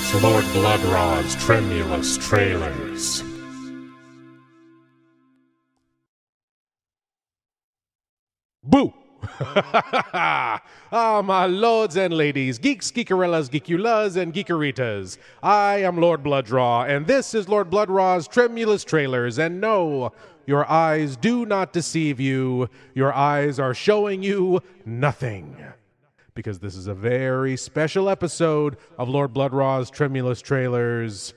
to Lord Blood-Rah's Tremulous Trailers. Boo! My lords and ladies, geeks, geekarellas, geekulas, and geekeritas. I am Lord Blood-Rah, and this is Lord Blood-Rah's Tremulous Trailers. And no, your eyes do not deceive you. Your eyes are showing you nothing. Because this is a very special episode of Lord Blood-Rah's Tremulous Trailers.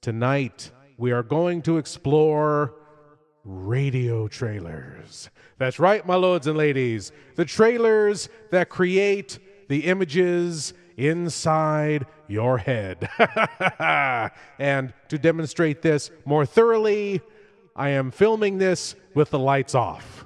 Tonight, we are going to explore radio trailers. That's right, my lords and ladies. The trailers that create the images inside your head. And to demonstrate this more thoroughly, I am filming this with the lights off.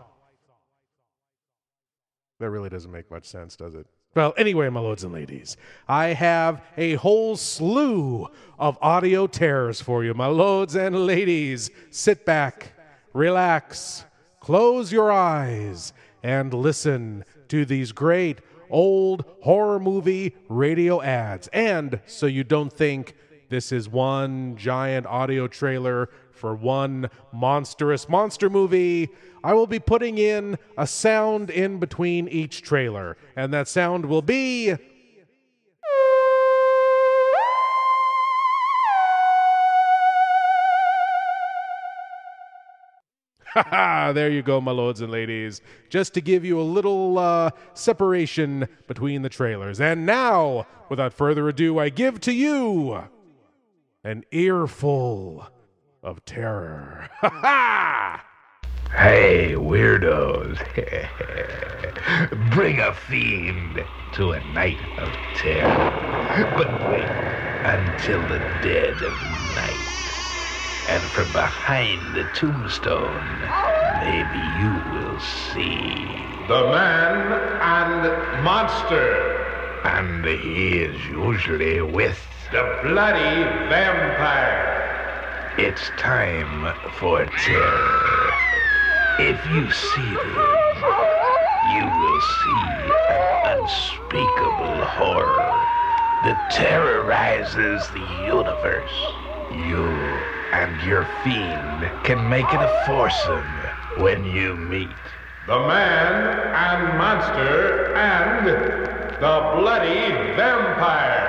That really doesn't make much sense, does it? Well, anyway, my lords and ladies, I have a whole slew of audio terrors for you. My lords and ladies, sit back, relax, close your eyes, and listen to these great old horror movie radio ads. And so you don't think this is one giant audio trailer for one monstrous monster movie, I will be putting in a sound in between each trailer. And that sound will be... There you go, my lords and ladies. Just to give you a little separation between the trailers. And now, without further ado, I give to you an earful of terror. Hey, weirdos. Bring a fiend to a night of terror. But wait until the dead of night. And from behind the tombstone, maybe you will see the man and monster. And he is usually with the bloody vampire. It's time for terror. If you see them, you will see an unspeakable horror that terrorizes the universe. You and your fiend can make it a foursome when you meet the man and monster and the bloody vampire.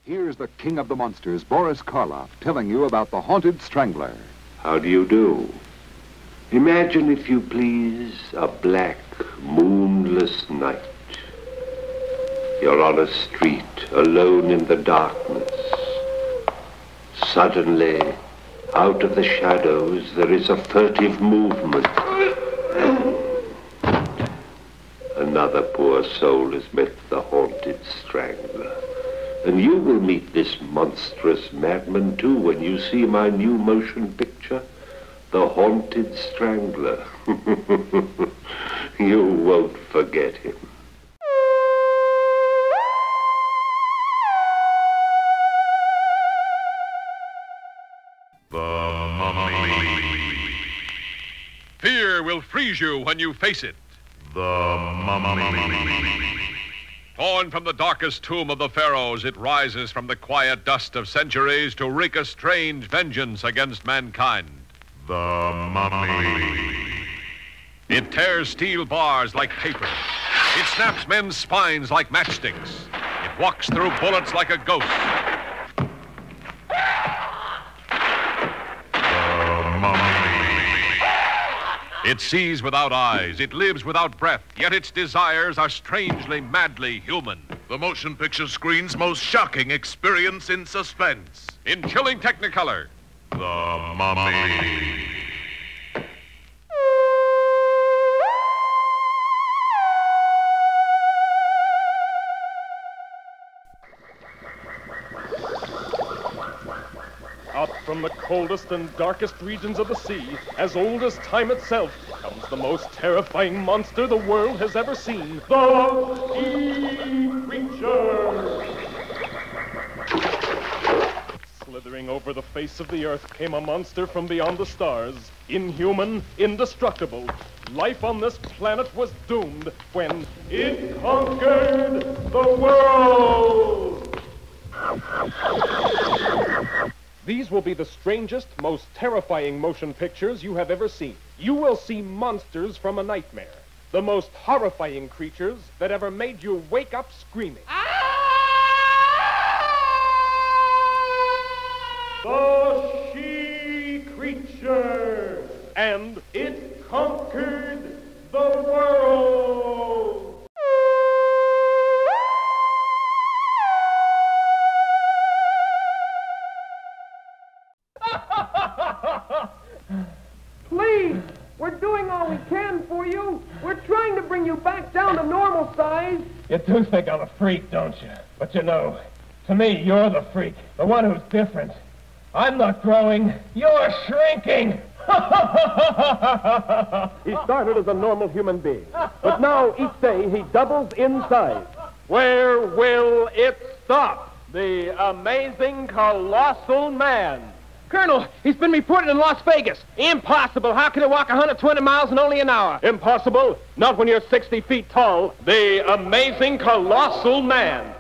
Here's the king of the monsters, Boris Karloff, telling you about the Haunted Strangler. How do you do? Imagine, if you please, a black, moonless night. You're on a street, alone in the darkness. Suddenly, out of the shadows, there is a furtive movement. Another poor soul has met the Haunted Strangler. And you will meet this monstrous madman, too, when you see my new motion picture, The Haunted Strangler. You won't forget him. The Mummy. Fear will freeze you when you face it. The Mummy. Torn from the darkest tomb of the pharaohs, it rises from the quiet dust of centuries to wreak a strange vengeance against mankind. The Mummy. It tears steel bars like paper. It snaps men's spines like matchsticks. It walks through bullets like a ghost. The Mummy. It sees without eyes. It lives without breath. Yet its desires are strangely, madly human. The motion picture screen's most shocking experience in suspense. In chilling Technicolor, The Mummy. Out from the coldest and darkest regions of the sea, as old as time itself, comes the most terrifying monster the world has ever seen. The Sea Creature! Slithering over Over the face of the earth came a monster from beyond the stars. Inhuman, indestructible. Life on this planet was doomed when it conquered the world! These will be the strangest, most terrifying motion pictures you have ever seen. You will see monsters from a nightmare. The most horrifying creatures that ever made you wake up screaming. The She-Creature! And it conquered the world! Please, we're doing all we can for you. We're trying to bring you back down to normal size. You do think I'm a freak, don't you? But you know, to me, you're the freak, the one who's different. I'm not growing, you're shrinking. He started as a normal human being, but now each day he doubles in size. Where will it stop? The amazing, colossal man. Colonel, he's been reported in Las Vegas. Impossible. How can he walk 120 miles in only an hour? Impossible? Not when you're 60 feet tall. The amazing, colossal man.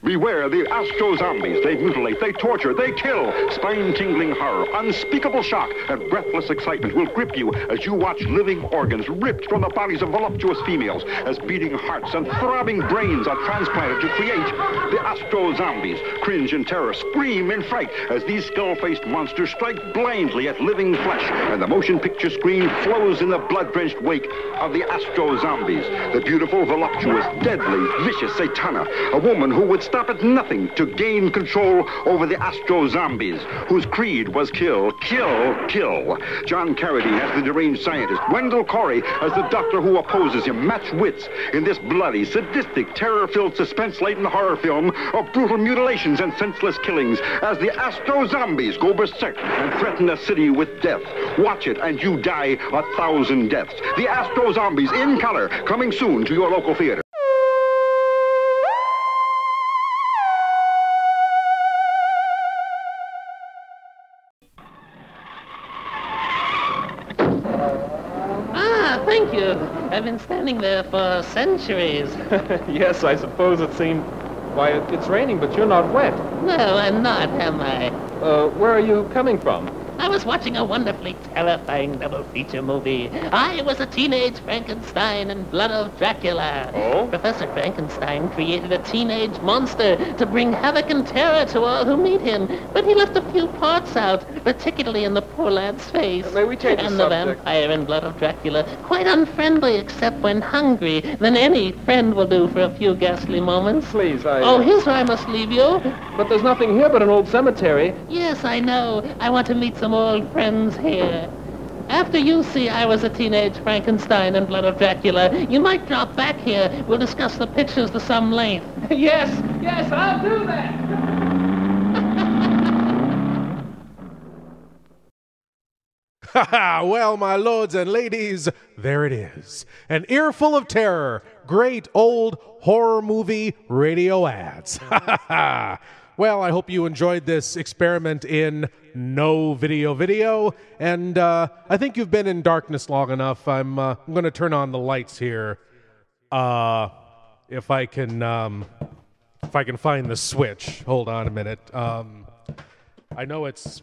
Beware the astro-zombies. They mutilate, they torture, they kill. Spine-tingling horror, unspeakable shock, and breathless excitement will grip you as you watch living organs ripped from the bodies of voluptuous females, as beating hearts and throbbing brains are transplanted to create the astro-zombies. Cringe in terror, scream in fright as these skull-faced monsters strike blindly at living flesh, and the motion picture screen flows in the blood-drenched wake of the astro-zombies. The beautiful, voluptuous, deadly, vicious Satana, a woman who would stop at nothing to gain control over the astro-zombies, whose creed was kill, kill, kill. John Carradine as the deranged scientist, Wendell Corey as the doctor who opposes him, match wits in this bloody, sadistic, terror-filled, suspense-laden horror film of brutal mutilations and senseless killings as the astro-zombies go berserk and threaten a city with death. Watch it and you die 1,000 deaths. The astro-zombies in color, coming soon to your local theater. Thank you. I've been standing there for centuries. Yes, I suppose it seemed... Why, it's raining, but you're not wet. No, I'm not, am I? Where are you coming from? I was watching a wonderfully terrifying double feature movie. I was a teenage Frankenstein and Blood of Dracula. Oh? Professor Frankenstein created a teenage monster to bring havoc and terror to all who meet him. But he left a few parts out, particularly in the poor lad's face. May we change the And subject? the vampire in Blood of Dracula, quite unfriendly except when hungry. Then any friend will do for a few ghastly moments. Please, Oh, here's where I must leave you. But there's nothing here but an old cemetery. Yes, I know. I want to meet some old friends here. After you see I Was a Teenage Frankenstein and Blood of Dracula, you might drop back here. We'll discuss the pictures to some length. Yes, I'll do that. Well, my lords and ladies, there it is. An earful of terror. Great old horror movie radio ads. Well, I hope you enjoyed this experiment in no video. And I think you've been in darkness long enough. I'm going to turn on the lights here. If I can find the switch. Hold on a minute. I know it's...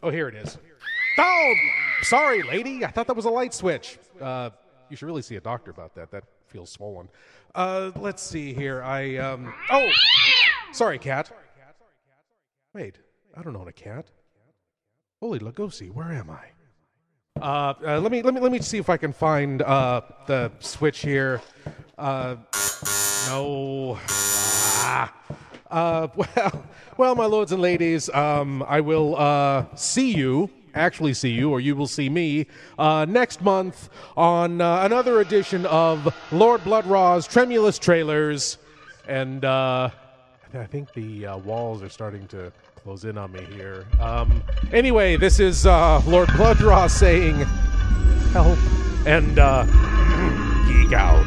Oh, here it is. Oh, sorry, lady. I thought that was a light switch. You should really see a doctor about that. That feels swollen. Let's see here. Oh, sorry, cat. Wait, I don't own a cat. Holy Lugosi, where am I? Let me see if I can find the switch here. No. Well, my lords and ladies, I will see you, or you will see me, next month on another edition of Lord Blood-Rah's Tremulous Trailers. And I think the walls are starting to close in on me here. Anyway, this is Lord Blood-Rah saying help and geek out.